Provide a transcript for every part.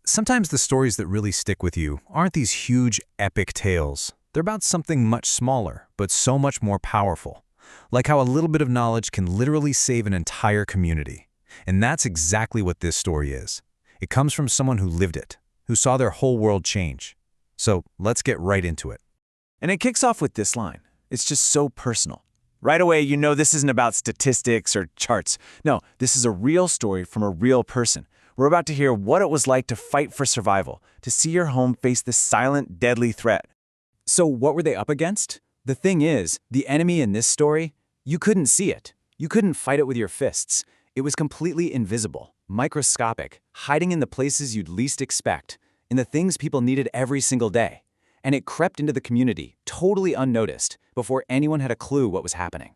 Sometimes the stories that really stick with you aren't these huge, epic tales. They're about something much smaller, but so much more powerful. Like how a little bit of knowledge can literally save an entire community. And that's exactly what this story is. It comes from someone who lived it, who saw their whole world change. So let's get right into it. And it kicks off with this line. It's just so personal. Right away, you know this isn't about statistics or charts. No, this is a real story from a real person. We're about to hear what it was like to fight for survival, to see your home face this silent, deadly threat. So what were they up against? The thing is, the enemy in this story, you couldn't see it. You couldn't fight it with your fists. It was completely invisible, microscopic, hiding in the places you'd least expect, in the things people needed every single day. And it crept into the community, totally unnoticed, before anyone had a clue what was happening.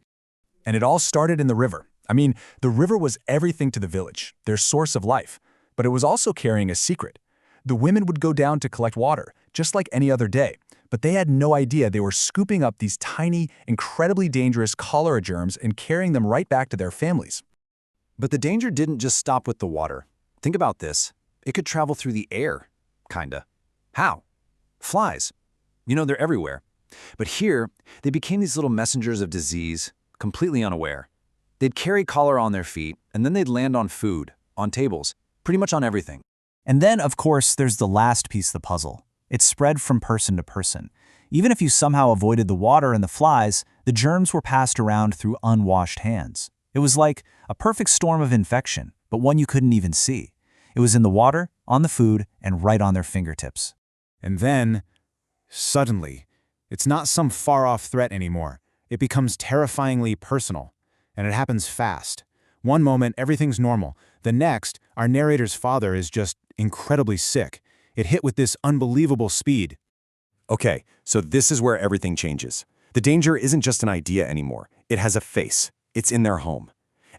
And it all started in the river. The river was everything to the village, their source of life. But it was also carrying a secret. The women would go down to collect water, just like any other day, but they had no idea they were scooping up these tiny, incredibly dangerous cholera germs and carrying them right back to their families. But the danger didn't just stop with the water. Think about this. It could travel through the air, kinda. How? Flies. They're everywhere. But here, they became these little messengers of disease, completely unaware. They'd carry cholera on their feet, and then they'd land on food, on tables, pretty much on everything. And then, of course, there's the last piece of the puzzle. It spread from person to person. Even if you somehow avoided the water and the flies, the germs were passed around through unwashed hands. It was like a perfect storm of infection, but one you couldn't even see. It was in the water, on the food, and right on their fingertips. And then, suddenly, it's not some far-off threat anymore. It becomes terrifyingly personal, and it happens fast. One moment, everything's normal. The next, our narrator's father is just incredibly sick. It hit with this unbelievable speed. Okay, so this is where everything changes. The danger isn't just an idea anymore. It has a face. It's in their home.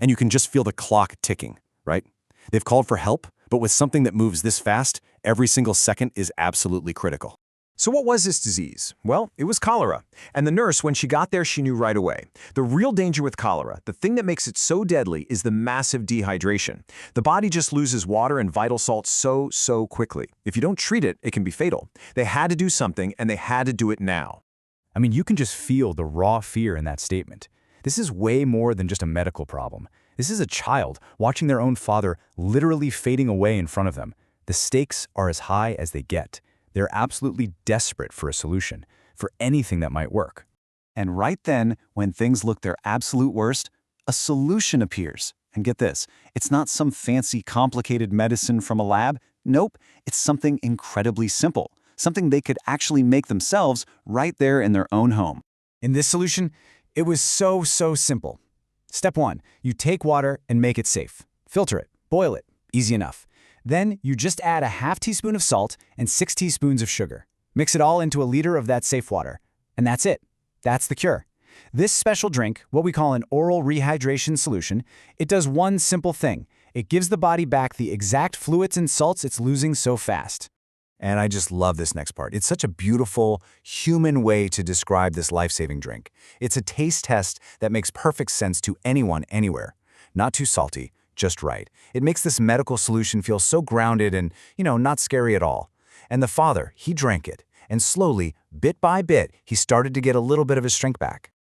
And you can just feel the clock ticking, right? They've called for help, but with something that moves this fast, every single second is absolutely critical. So what was this disease? Well, it was cholera. And the nurse, when she got there, she knew right away. The real danger with cholera, the thing that makes it so deadly, is the massive dehydration. The body just loses water and vital salts so quickly. If you don't treat it, it can be fatal. They had to do something, and they had to do it now. You can just feel the raw fear in that statement. This is way more than just a medical problem. This is a child watching their own father literally fading away in front of them. The stakes are as high as they get. They're absolutely desperate for a solution, for anything that might work. And right then, when things look their absolute worst, a solution appears. And get this, it's not some fancy, complicated medicine from a lab. Nope, it's something incredibly simple, something they could actually make themselves right there in their own home. In this solution, it was so simple. Step 1, you take water and make it safe. Filter it, boil it, easy enough. Then you just add a half teaspoon of salt and 6 teaspoons of sugar. Mix it all into a liter of that safe water. And that's it. That's the cure. This special drink, what we call an oral rehydration solution, it does one simple thing. It gives the body back the exact fluids and salts it's losing so fast. And I just love this next part. It's such a beautiful, human way to describe this life-saving drink. It's a taste test that makes perfect sense to anyone, anywhere. Not too salty, just right. It makes this medical solution feel so grounded and, not scary at all. And the father, he drank it. And slowly, bit by bit, he started to get a little bit of his strength back.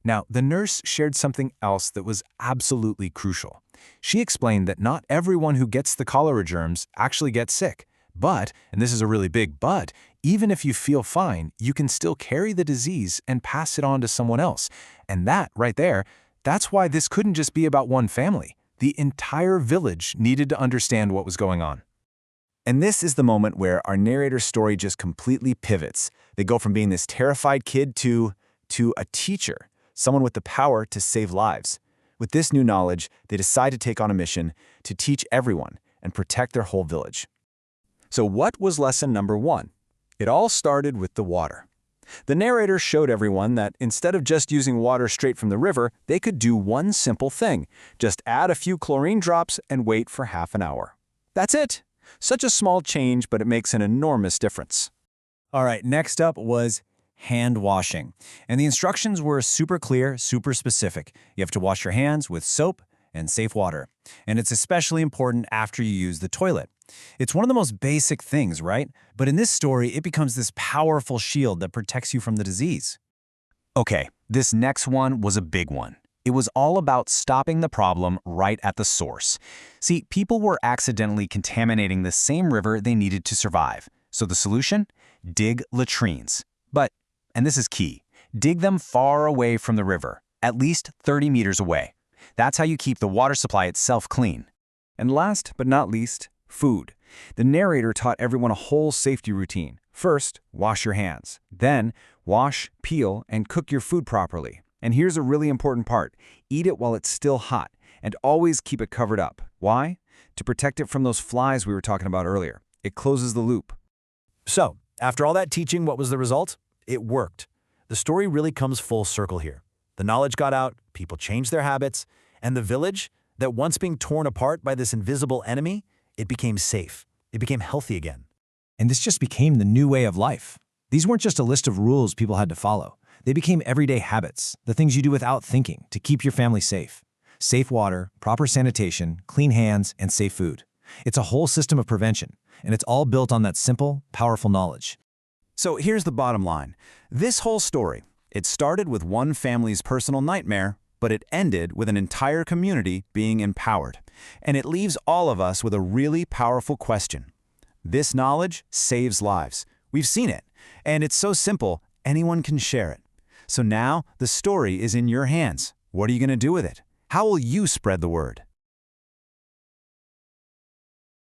Now, the nurse shared something else that was absolutely crucial. She explained that not everyone who gets the cholera germs actually gets sick. But, and this is a really big but, even if you feel fine, you can still carry the disease and pass it on to someone else. And that, right there, that's why this couldn't just be about one family. The entire village needed to understand what was going on. And this is the moment where our narrator's story just completely pivots. They go from being this terrified kid to a teacher, someone with the power to save lives. With this new knowledge, they decide to take on a mission to teach everyone and protect their whole village. So what was lesson number 1? It all started with the water. The narrator showed everyone that instead of just using water straight from the river, they could do one simple thing. Just add a few chlorine drops and wait for half an hour. That's it. Such a small change, but it makes an enormous difference. All right, next up was hand washing. And the instructions were super clear, super specific. You have to wash your hands with soap and safe water. And it's especially important after you use the toilet. It's one of the most basic things, right? But in this story, it becomes this powerful shield that protects you from the disease. Okay, this next one was a big one. It was all about stopping the problem right at the source. See, people were accidentally contaminating the same river they needed to survive. So the solution? Dig latrines. But, and this is key, dig them far away from the river, at least 30 meters away. That's how you keep the water supply itself clean. And last but not least, food. The narrator taught everyone a whole safety routine. First, wash your hands. Then, wash, peel, and cook your food properly. And here's a really important part. Eat it while it's still hot, and always keep it covered up. Why? To protect it from those flies we were talking about earlier. It closes the loop. So, after all that teaching, what was the result? It worked. The story really comes full circle here. The knowledge got out, people changed their habits, and the village, that once being torn apart by this invisible enemy, it became safe. It became healthy again. And this just became the new way of life. These weren't just a list of rules people had to follow. They became everyday habits, the things you do without thinking to keep your family safe. Safe water, proper sanitation, clean hands, and safe food. It's a whole system of prevention, and it's all built on that simple, powerful knowledge. So here's the bottom line. This whole story, it started with one family's personal nightmare, but it ended with an entire community being empowered. And it leaves all of us with a really powerful question. This knowledge saves lives. We've seen it, and it's so simple, anyone can share it. So now the story is in your hands. What are you going to do with it? How will you spread the word?